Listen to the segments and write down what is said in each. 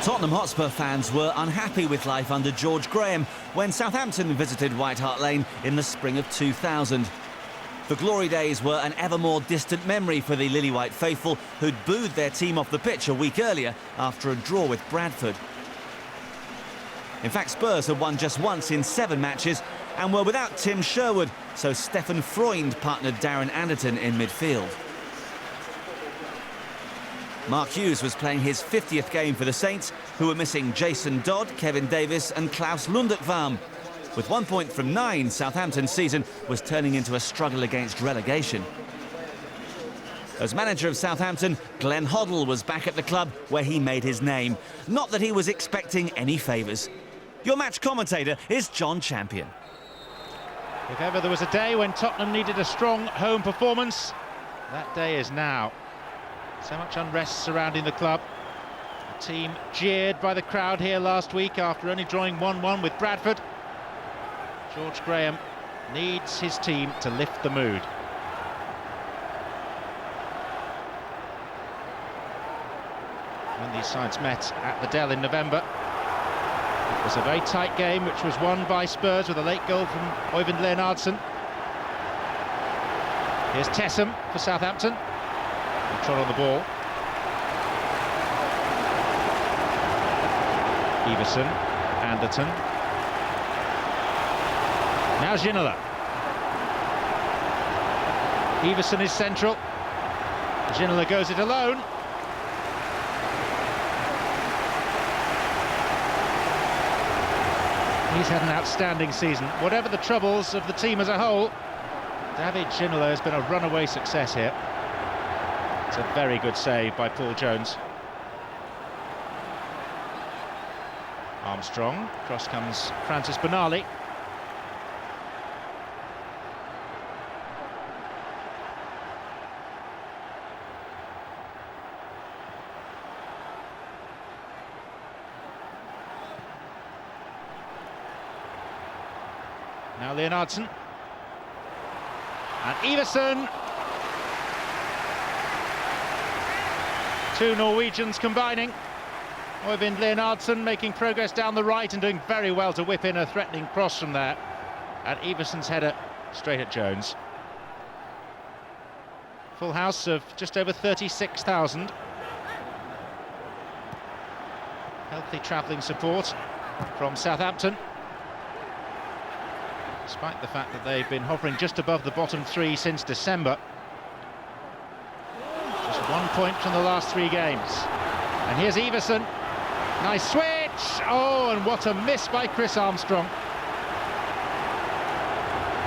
Tottenham Hotspur fans were unhappy with life under George Graham when Southampton visited White Hart Lane in the spring of 2000. The glory days were an ever more distant memory for the Lily-White faithful who'd booed their team off the pitch a week earlier after a draw with Bradford. In fact, Spurs had won just once in 7 matches and were without Tim Sherwood, so Stefan Freund partnered Darren Anderton in midfield. Mark Hughes was playing his 50th game for the Saints, who were missing Jason Dodd, Kevin Davis and Klaus Lundekvam. With 1 point from 9, Southampton's season was turning into a struggle against relegation. As manager of Southampton, Glenn Hoddle was back at the club where he made his name. Not that he was expecting any favours. Your match commentator is John Champion. If ever there was a day when Tottenham needed a strong home performance, that day is now. So much unrest surrounding the club. The team jeered by the crowd here last week after only drawing 1-1 with Bradford. George Graham needs his team to lift the mood. When these sides met at the Dell in November, it was a very tight game which was won by Spurs with a late goal from Øyvind Leonardsen. Here's Tessem for Southampton. Control on the ball. Iversen, Anderton. Now Ginola. Iversen is central. Ginola goes it alone. He's had an outstanding season. Whatever the troubles of the team as a whole, David Ginola has been a runaway success here. It's a very good save by Paul Jones. Armstrong, cross comes Francis Benali. Now Leonardsen. And Iversen. 2 Norwegians combining. Øyvind Leonardsen making progress down the right and doing very well to whip in a threatening cross from there. And Iversen's header straight at Jones. Full house of just over 36,000. Healthy travelling support from Southampton, despite the fact that they've been hovering just above the bottom 3 since December. Just 1 point from the last 3 games. And here's Iversen. Nice switch! Oh, and what a miss by Chris Armstrong.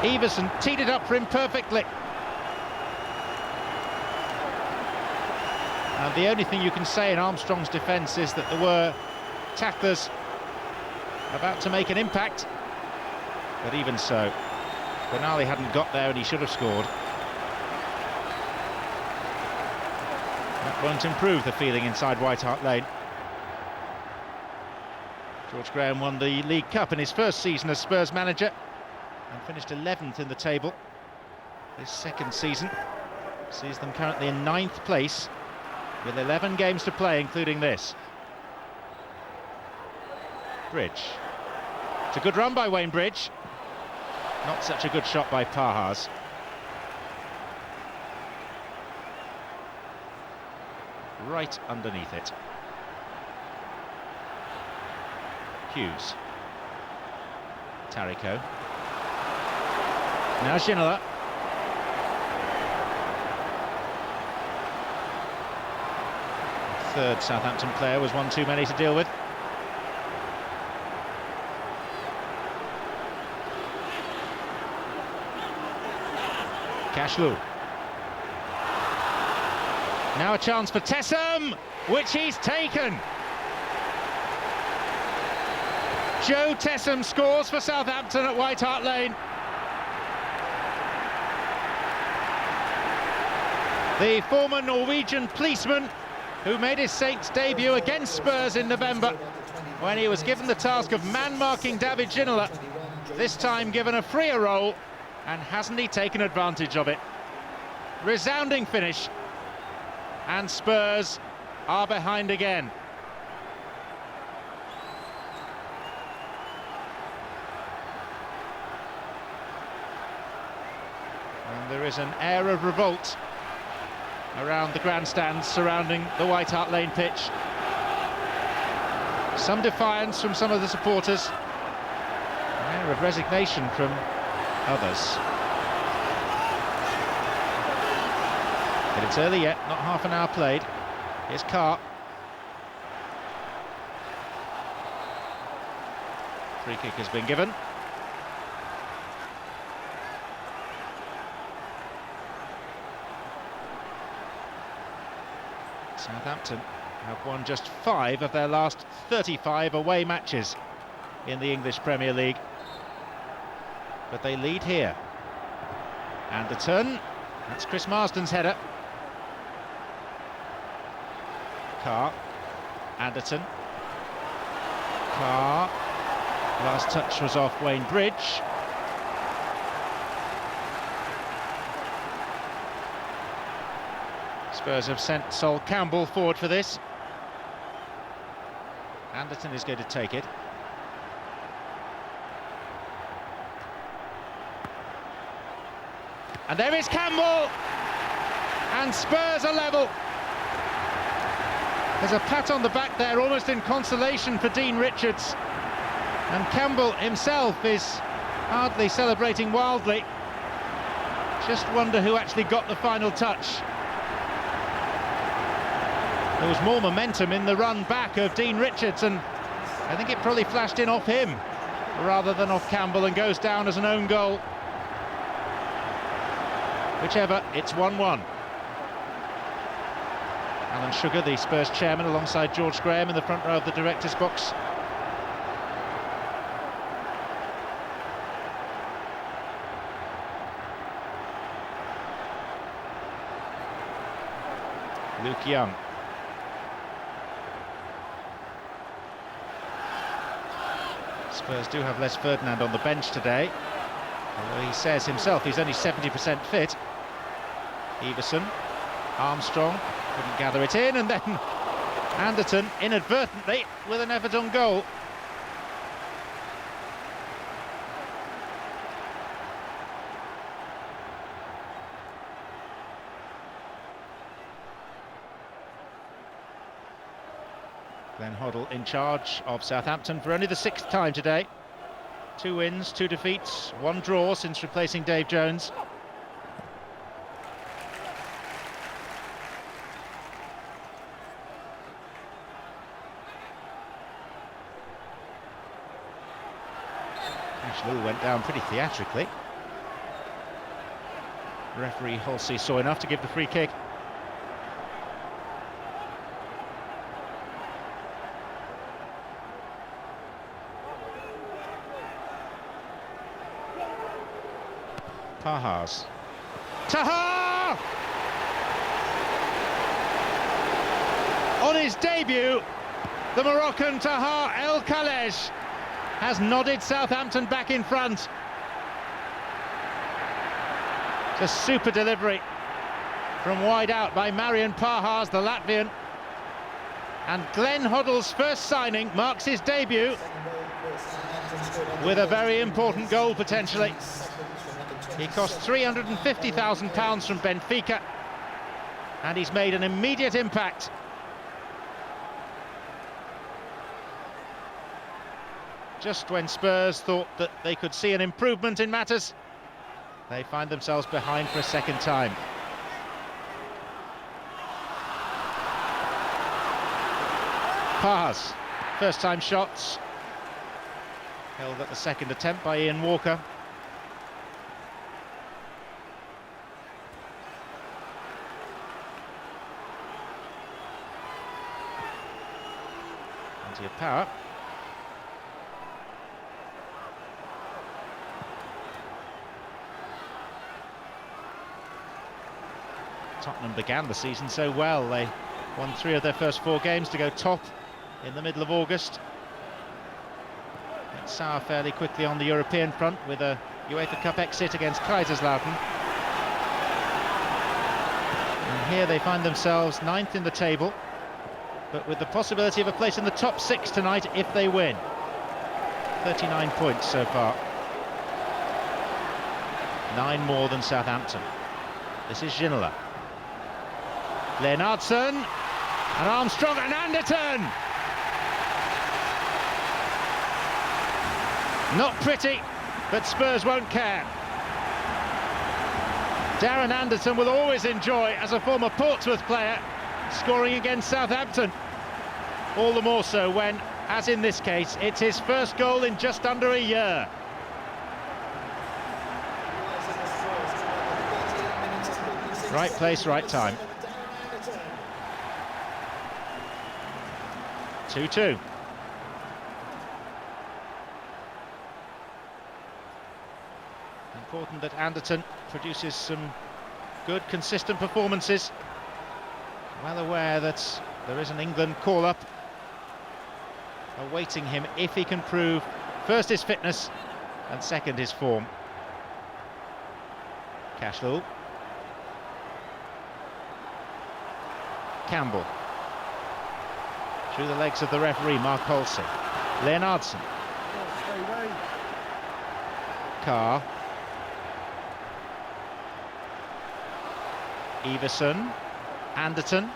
Iversen teed it up for him perfectly. And the only thing you can say in Armstrong's defence is that there were tacklers about to make an impact. But even so, Benali hadn't got there and he should have scored. That won't improve the feeling inside White Hart Lane. George Graham won the League Cup in his first season as Spurs manager and finished 11th in the table. This second season sees them currently in 9th place with 11 games to play, including this. Bridge. It's a good run by Wayne Bridge. Not such a good shot by Pahars. Right underneath it. Hughes. Tariko. Now Ginola. Third Southampton player was one too many to deal with. Cashlu. Now a chance for Tessem, which he's taken. Joe Tessem scores for Southampton at White Hart Lane. The former Norwegian policeman who made his Saints debut against Spurs in November when he was given the task of man-marking David Ginola, this time given a freer role, and hasn't he taken advantage of it? Resounding finish, and Spurs are behind again. And there is an air of revolt around the grandstands surrounding the White Hart Lane pitch. Some defiance from some of the supporters, an air of resignation from others. But it's early yet, not half an hour played. Here's Carr. Free kick has been given. Southampton have won just 5 of their last 35 away matches in the English Premier League. But they lead here. Anderton, that's Chris Marsden's header. Carr, Anderton, Carr, last touch was off Wayne Bridge. Spurs have sent Sol Campbell forward for this. Anderton is going to take it. And there is Campbell! And Spurs are level. There's a pat on the back there, almost in consolation for Dean Richards. And Campbell himself is hardly celebrating wildly. Just wonder who actually got the final touch. There was more momentum in the run back of Dean Richards, and I think it probably flashed in off him rather than off Campbell and goes down as an own goal. Whichever, it's 1-1. Alan Sugar, the Spurs chairman, alongside George Graham in the front row of the director's box. Luke Young. Spurs do have Les Ferdinand on the bench today, although he says himself he's only 70% fit. Everson, Armstrong couldn't gather it in, and then Anderton inadvertently with an Everton goal. Glenn Hoddle in charge of Southampton for only the 6th time today. 2 wins, 2 defeats, 1 draw since replacing Dave Jones. Ash Lou went down pretty theatrically. Referee Halsey saw enough to give the free kick. Pahars. Taha! On his debut, the Moroccan Taha El Khalej has nodded Southampton back in front. It's a super delivery from wide out by Marian Pahars, the Latvian. And Glenn Hoddle's first signing marks his debut with a very important goal potentially. He cost £350,000 from Benfica, and he's made an immediate impact. Just when Spurs thought that they could see an improvement in matters, they find themselves behind for a second time. Pahars, first time shots, held at the second attempt by Ian Walker. Plenty of power. Tottenham began the season so well. They won 3 of their first 4 games to go top in the middle of August. Went sour fairly quickly on the European front with a UEFA Cup exit against Kaiserslautern. And here they find themselves 9th in the table, but with the possibility of a place in the top 6 tonight if they win. 39 points so far. 9 more than Southampton. This is Ginola. Leonardson, and Armstrong, and Anderton! Not pretty, but Spurs won't care. Darren Anderton will always enjoy, as a former Portsmouth player, scoring against Southampton. All the more so when, as in this case, it's his first goal in just under a year. Right place, right time. 2-2. Important that Anderton produces some good, consistent performances. Well aware that there is an England call-up awaiting him if he can prove first his fitness and second his form. Cashlall. Campbell. Through the legs of the referee, Mark Holsey. Leonardson. Carr. Everson. Anderton.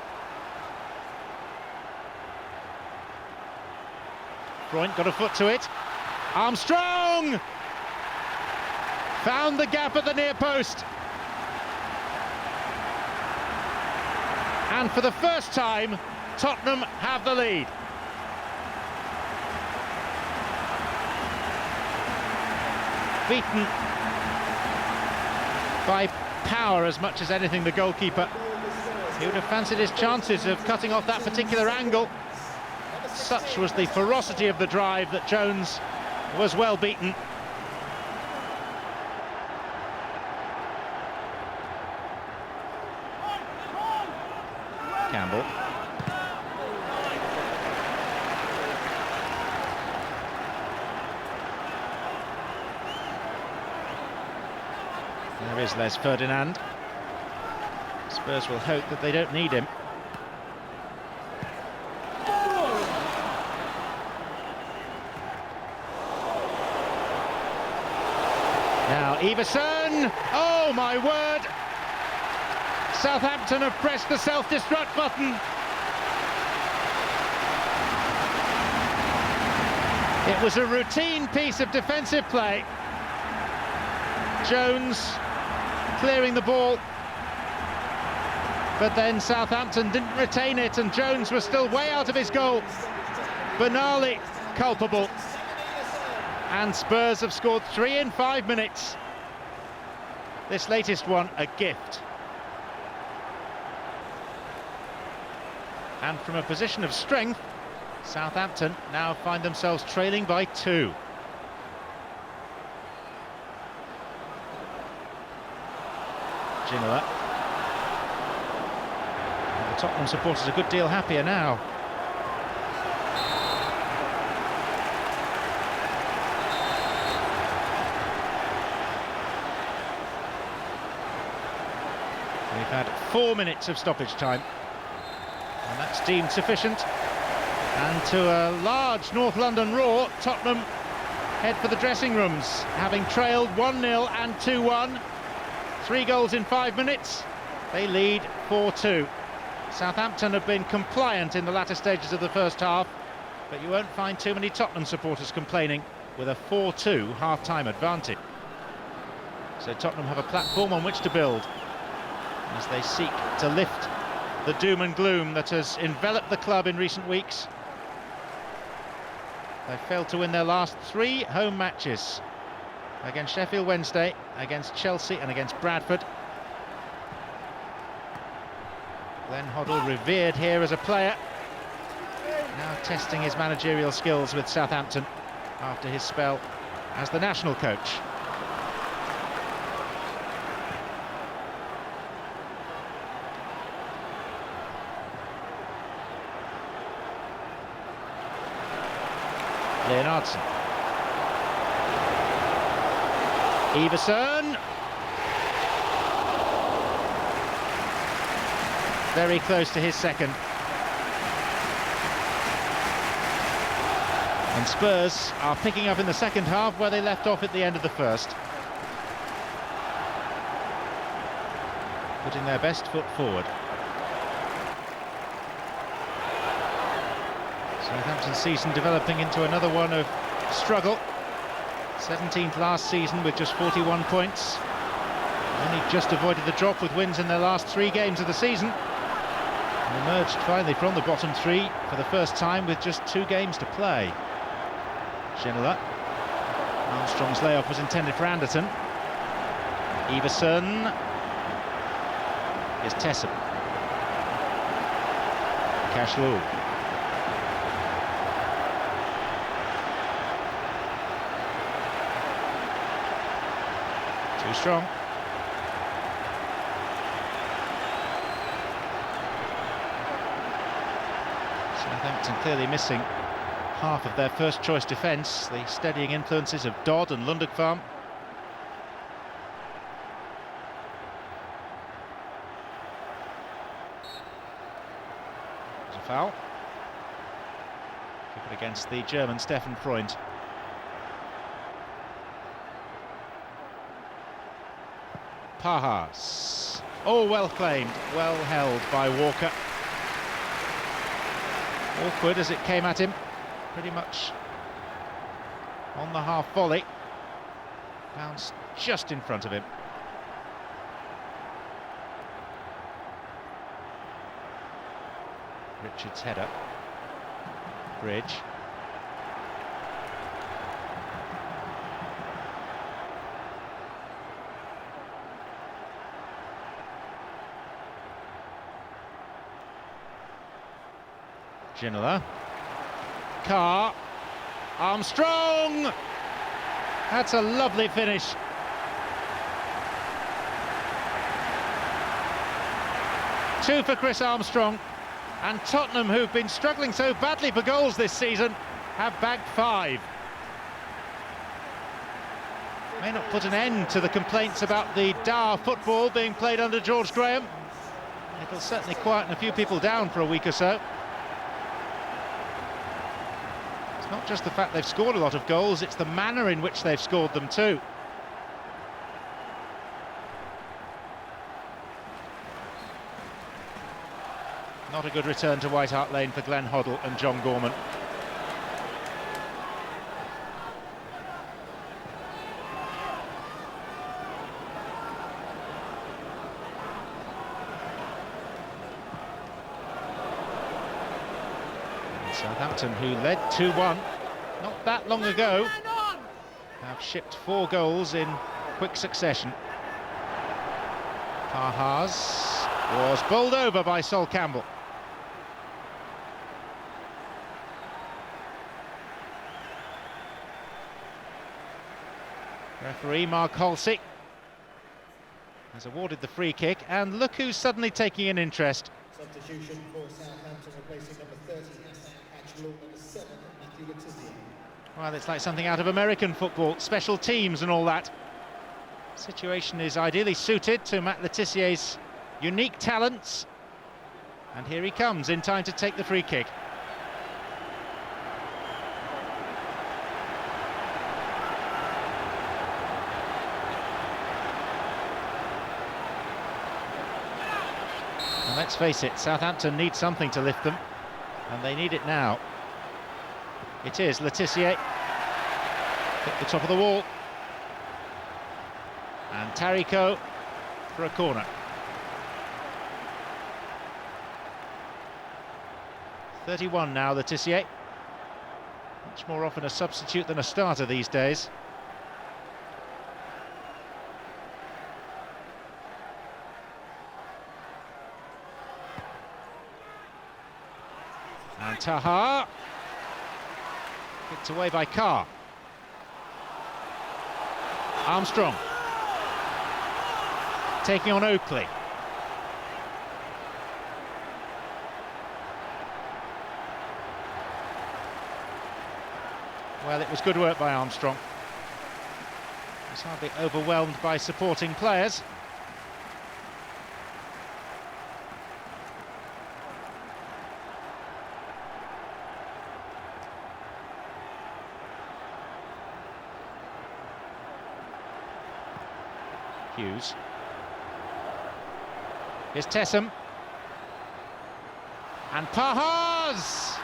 Freund got a foot to it. Armstrong! Found the gap at the near post. And for the first time, Tottenham have the lead. Beaten by power as much as anything, the goalkeeper. He would have fancied his chances of cutting off that particular angle. Such was the ferocity of the drive that Jones was well beaten. Campbell. There is Les Ferdinand. Spurs will hope that they don't need him. Now Everson! Oh my word! Southampton have pressed the self-destruct button. It was a routine piece of defensive play. Jones clearing the ball, but then Southampton didn't retain it and Jones was still way out of his goal. Banally culpable. And Spurs have scored 3 in 5 minutes. This latest one, a gift. And from a position of strength, Southampton now find themselves trailing by 2. Ginola. The Tottenham supporters a good deal happier now. We've had 4 minutes of stoppage time, and that's deemed sufficient. And to a large North London roar, Tottenham head for the dressing rooms, having trailed 1-0 and 2-1. 3 goals in 5 minutes. They lead 4-2. Southampton have been compliant in the latter stages of the first half, but you won't find too many Tottenham supporters complaining with a 4-2 half-time advantage. So Tottenham have a platform on which to build as they seek to lift the doom and gloom that has enveloped the club in recent weeks. They've failed to win their last 3 home matches: against Sheffield Wednesday, against Chelsea and against Bradford. Glenn Hoddle, revered here as a player, now testing his managerial skills with Southampton after his spell as the national coach. Leonardson. Everson. Very close to his second. And Spurs are picking up in the second half where they left off at the end of the first. putting their best foot forward. Southampton season developing into another one of struggle. 17th last season with just 41 points. Only just avoided the drop with wins in their last 3 games of the season. And emerged finally from the bottom 3 for the first time with just 2 games to play. Ginola. Armstrong's layoff was intended for Anderton. Everson. Here's Tessem. Cashlu. Too strong. Southampton clearly missing half of their first choice defence, the steadying influences of Dodd and Lundekvam. There's a foul. Kick it against the German Stefan Freund. Pahas. Oh, well claimed, well held by Walker. Awkward as it came at him, pretty much on the half volley. Bounced just in front of him. Richards' header. Bridge. Ginola. Carr. Armstrong! That's a lovely finish. Two for Chris Armstrong. And Tottenham, who've been struggling so badly for goals this season, have bagged 5. May not put an end to the complaints about the dour football being played under George Graham. It'll certainly quieten a few people down for a week or so. It's not just the fact they've scored a lot of goals, it's the manner in which they've scored them too. Not a good return to White Hart Lane for Glenn Hoddle and John Gorman. Southampton, who led 2-1 not that long ago, have shipped 4 goals in quick succession. Pahas was bowled over by Sol Campbell. Referee Mark Halsey has awarded the free kick, and look who's suddenly taking an interest. Substitution for Southampton, replacing number 30, number 7, Matthew Letizia. Well, it's like something out of American football, special teams and all that. Situation is ideally suited to Matt Letizier's unique talents. And here he comes in time to take the free kick. And let's face it, Southampton need something to lift them, and they need it now. It is Letizia, hit the top of the wall, and Tariko for a corner. 31 now, Letizia. Much more often a substitute than a starter these days. And Taha, kicked away by Carr. Armstrong taking on Oakley. Well, it was good work by Armstrong. He's hardly overwhelmed by supporting players. Hughes. Here's Tessem. And Pahaz!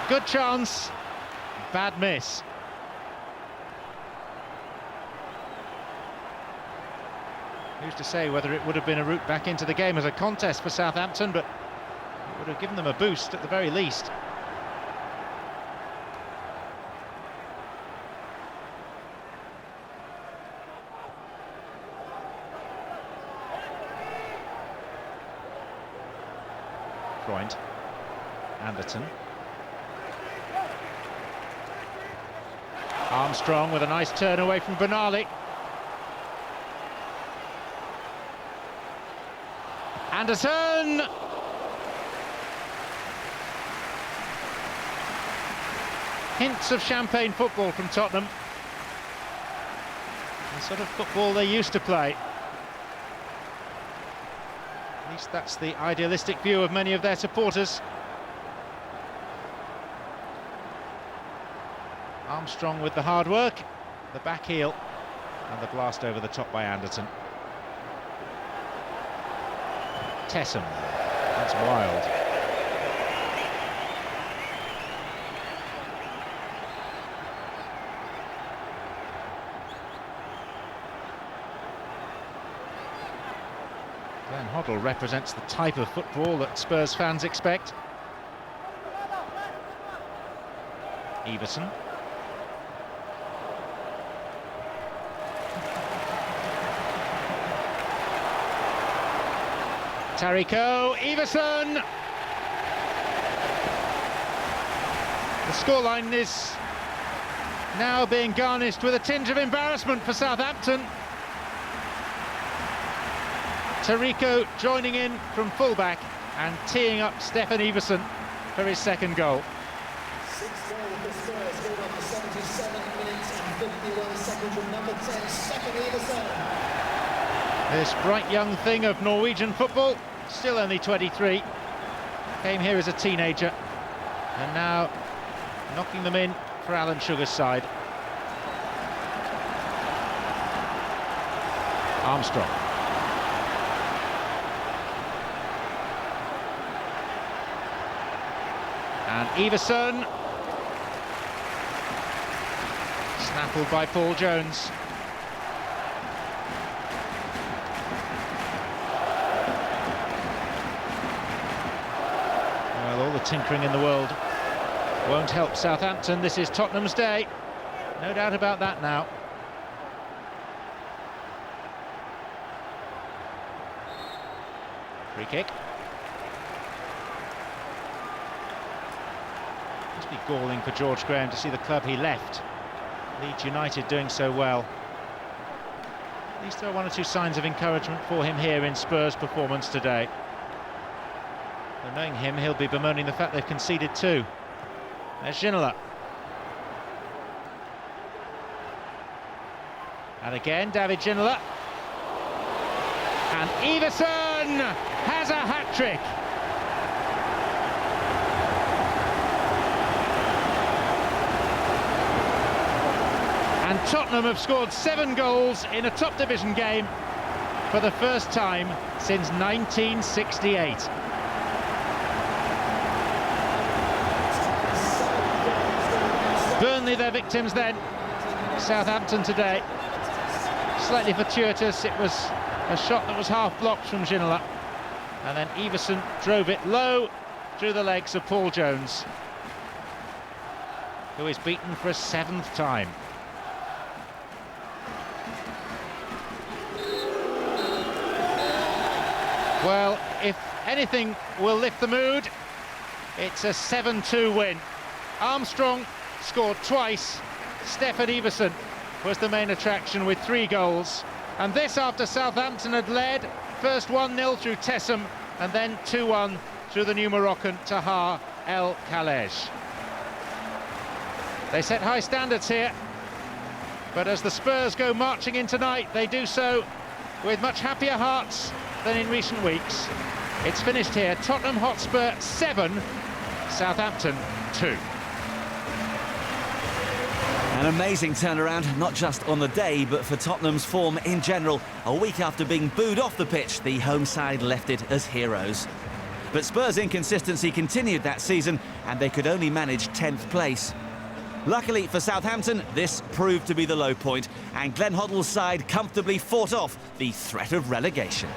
Good chance. Bad miss. Who's to say whether it would have been a route back into the game as a contest for Southampton, but it would have given them a boost at the very least. Freund. Anderton. Armstrong with a nice turn away from Benali. Anderson! Hints of champagne football from Tottenham. The sort of football they used to play. At least that's the idealistic view of many of their supporters. Armstrong with the hard work, the back heel, and the blast over the top by Anderton. Tessem, that's wild. Glenn Hoddle represents the type of football that Spurs fans expect. Everson. Tariko, Everson! The scoreline is now being garnished with a tinge of embarrassment for Southampton. Tariko joining in from fullback and teeing up Stefan Everson for his second goal. Sixth goal for Spurs, scored after 77 minutes and 51 seconds from number 10, Stefan Everson. This bright young thing of Norwegian football, still only 23, came here as a teenager and now knocking them in for Alan Sugar's side. Armstrong. And Everson. Snaffled by Paul Jones. Well, all the tinkering in the world won't help Southampton. This is Tottenham's day. No doubt about that now. Free kick. Must be galling for George Graham to see the club he left, Leeds United, doing so well. At least there are one or two signs of encouragement for him here in Spurs' performance today. But knowing him, he'll be bemoaning the fact they've conceded two. There's Ginola. And again, David Ginola. And Everson has a hat-trick. And Tottenham have scored 7 goals in a top division game for the first time since 1968. Burnley their victims then, Southampton today. Slightly fortuitous, it was a shot that was half blocked from Ginola. And then Everson drove it low through the legs of Paul Jones, who is beaten for a 7th time. Well, if anything will lift the mood, it's a 7-2 win. Armstrong scored twice. Stefan Everson was the main attraction with 3 goals. And this after Southampton had led, first 1-0 through Tessem and then 2-1 through the new Moroccan Tahar El Khalej. They set high standards here, but as the Spurs go marching in tonight, they do so with much happier hearts than in recent weeks. It's finished here. Tottenham Hotspur 7, Southampton 2. An amazing turnaround, not just on the day, but for Tottenham's form in general. A week after being booed off the pitch, the home side left it as heroes. But Spurs' inconsistency continued that season, and they could only manage 10th place. Luckily for Southampton, this proved to be the low point, and Glenn Hoddle's side comfortably fought off the threat of relegation.